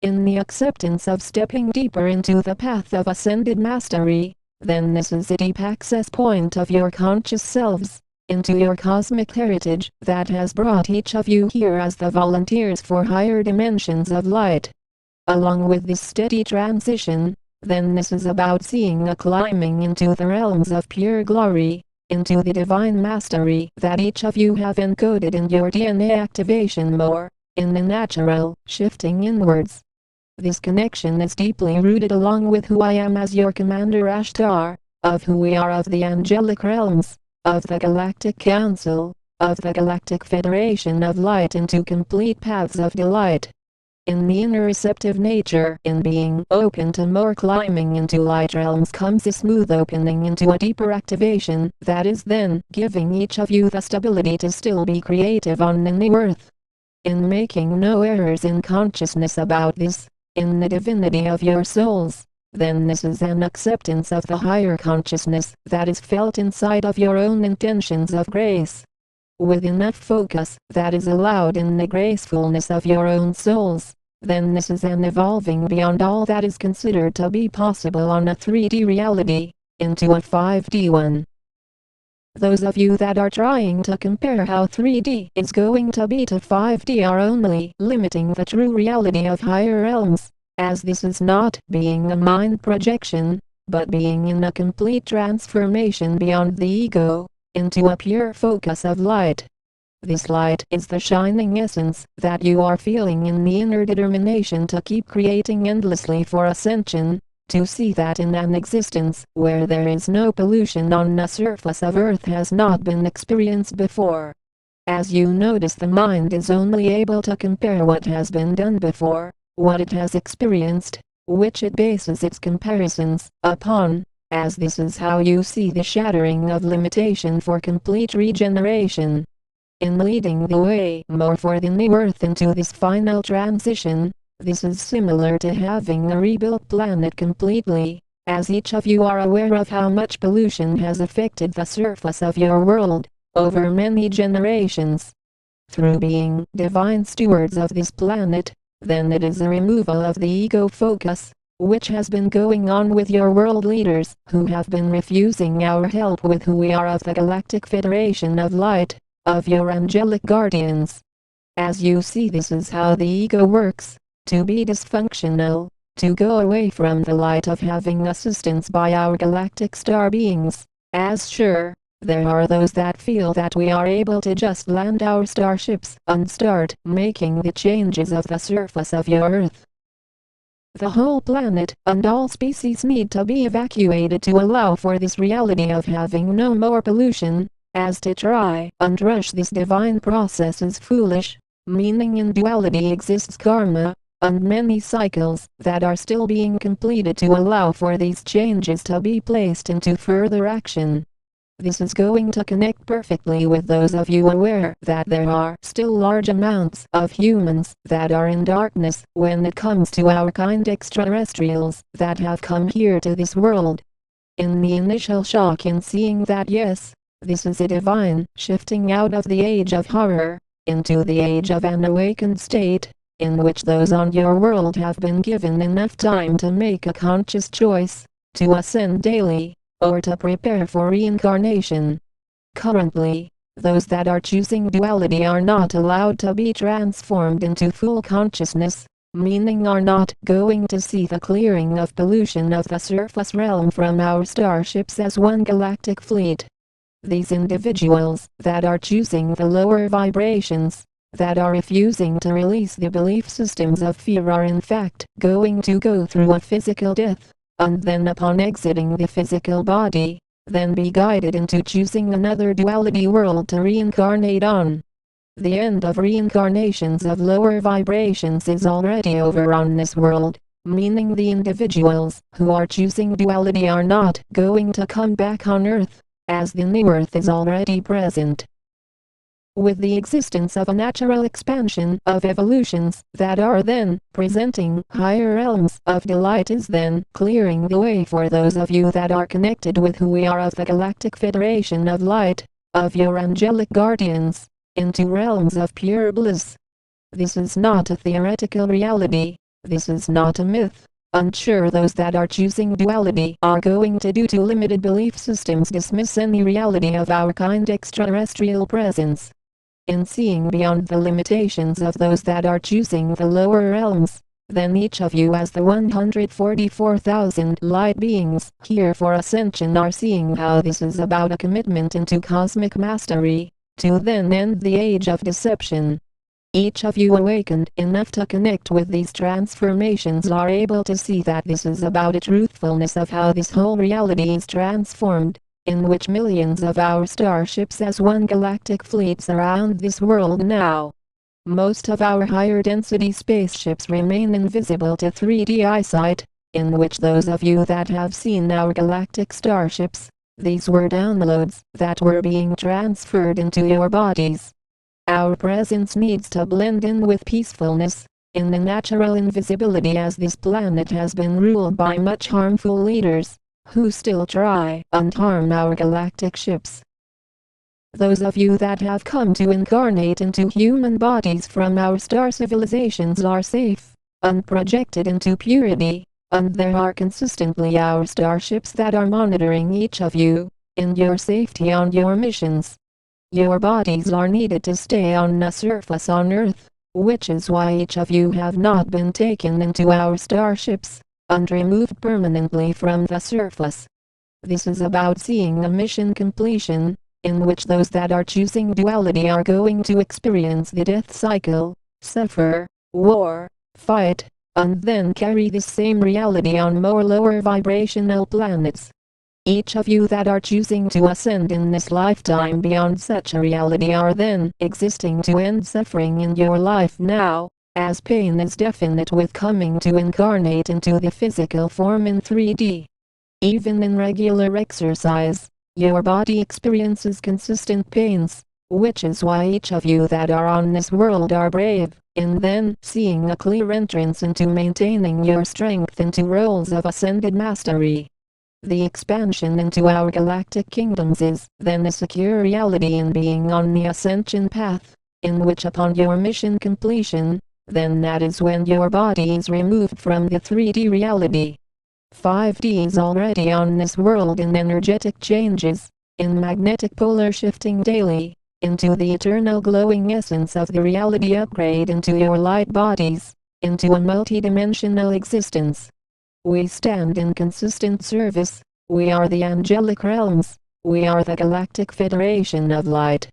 in the acceptance of stepping deeper into the path of ascended mastery, then this is a deep access point of your conscious selves, into your cosmic heritage that has brought each of you here as the volunteers for higher dimensions of light. Along with this steady transition, then this is about seeing a climbing into the realms of pure glory, into the divine mastery that each of you have encoded in your DNA activation more, in the natural, shifting inwards. This connection is deeply rooted along with who I am as your Commander Ashtar, of who we are of the angelic realms, of the Galactic Council, of the Galactic Federation of Light into complete paths of delight. In the inner receptive nature, in being open to more climbing into light realms comes a smooth opening into a deeper activation that is then giving each of you the stability to still be creative on the new earth. In making no errors in consciousness about this, in the divinity of your souls, then this is an acceptance of the higher consciousness that is felt inside of your own intentions of grace. With enough focus that is allowed in the gracefulness of your own souls, then this is an evolving beyond all that is considered to be possible on a 3D reality, into a 5D one. Those of you that are trying to compare how 3D is going to be to 5D are only limiting the true reality of higher realms, as this is not being a mind projection, but being in a complete transformation beyond the ego, into a pure focus of light. This light is the shining essence that you are feeling in the inner determination to keep creating endlessly for ascension, to see that in an existence where there is no pollution on the surface of Earth has not been experienced before. As you notice, the mind is only able to compare what has been done before, what it has experienced, which it bases its comparisons upon, as this is how you see the shattering of limitation for complete regeneration. In leading the way more for the new Earth into this final transition, this is similar to having a rebuilt planet completely, as each of you are aware of how much pollution has affected the surface of your world, over many generations. Through being divine stewards of this planet, then it is a removal of the ego focus, which has been going on with your world leaders, who have been refusing our help with who we are of the Galactic Federation of Light, of your angelic guardians. As you see, this is how the ego works, to be dysfunctional, to go away from the light of having assistance by our galactic star beings, as sure, there are those that feel that we are able to just land our starships and start making the changes of the surface of your Earth. The whole planet and all species need to be evacuated to allow for this reality of having no more pollution, as to try and rush this divine process is foolish, meaning in duality exists karma, and many cycles that are still being completed to allow for these changes to be placed into further action. This is going to connect perfectly with those of you aware that there are still large amounts of humans that are in darkness when it comes to our kind extraterrestrials that have come here to this world. In the initial shock in seeing that, yes, this is a divine shifting out of the age of horror, into the age of an awakened state, in which those on your world have been given enough time to make a conscious choice, to ascend daily, or to prepare for reincarnation. Currently, those that are choosing duality are not allowed to be transformed into full consciousness, meaning are not going to see the clearing of pollution of the surface realm from our starships as one galactic fleet. These individuals that are choosing the lower vibrations, that are refusing to release the belief systems of fear are in fact going to go through a physical death, and then upon exiting the physical body, then be guided into choosing another duality world to reincarnate on. The end of reincarnations of lower vibrations is already over on this world, meaning the individuals who are choosing duality are not going to come back on Earth, as the new Earth is already present. With the existence of a natural expansion of evolutions that are then presenting higher realms of delight is then clearing the way for those of you that are connected with who we are of the Galactic Federation of Light, of your angelic guardians, into realms of pure bliss. This is not a theoretical reality, This is not a myth. Unsure those that are choosing duality are going to, due to limited belief systems, dismiss any reality of our kind extraterrestrial presence. In seeing beyond the limitations of those that are choosing the lower realms, then each of you as the 144,000 light beings here for Ascension are seeing how this is about a commitment into cosmic mastery, to then end the age of deception. Each of you awakened enough to connect with these transformations are able to see that this is about a truthfulness of how this whole reality is transformed, in which millions of our starships as one galactic fleet surround this world now. Most of our higher density spaceships remain invisible to 3D eyesight, in which those of you that have seen our galactic starships, these were downloads that were being transferred into your bodies. Our presence needs to blend in with peacefulness, in the natural invisibility, as this planet has been ruled by much harmful leaders, who still try and harm our galactic ships. Those of you that have come to incarnate into human bodies from our star civilizations are safe, and projected into purity, and there are consistently our starships that are monitoring each of you, in your safety on your missions. Your bodies are needed to stay on the surface on Earth, which is why each of you have not been taken into our starships, and removed permanently from the surface. This is about seeing a mission completion, in which those that are choosing duality are going to experience the death cycle, suffer, war, fight, and then carry this same reality on more lower vibrational planets. Each of you that are choosing to ascend in this lifetime beyond such a reality are then existing to end suffering in your life now, as pain is definite with coming to incarnate into the physical form in 3D. Even in regular exercise, your body experiences consistent pains, which is why each of you that are on this world are brave, in then seeing a clear entrance into maintaining your strength into roles of ascended mastery. The expansion into our galactic kingdoms is then a secure reality in being on the ascension path, in which upon your mission completion, then that is when your body is removed from the 3D reality. 5D is already on this world in energetic changes, in magnetic polar shifting daily, into the eternal glowing essence of the reality upgrade into your light bodies, into a multidimensional existence. We stand in consistent service, we are the angelic realms, we are the Galactic Federation of Light.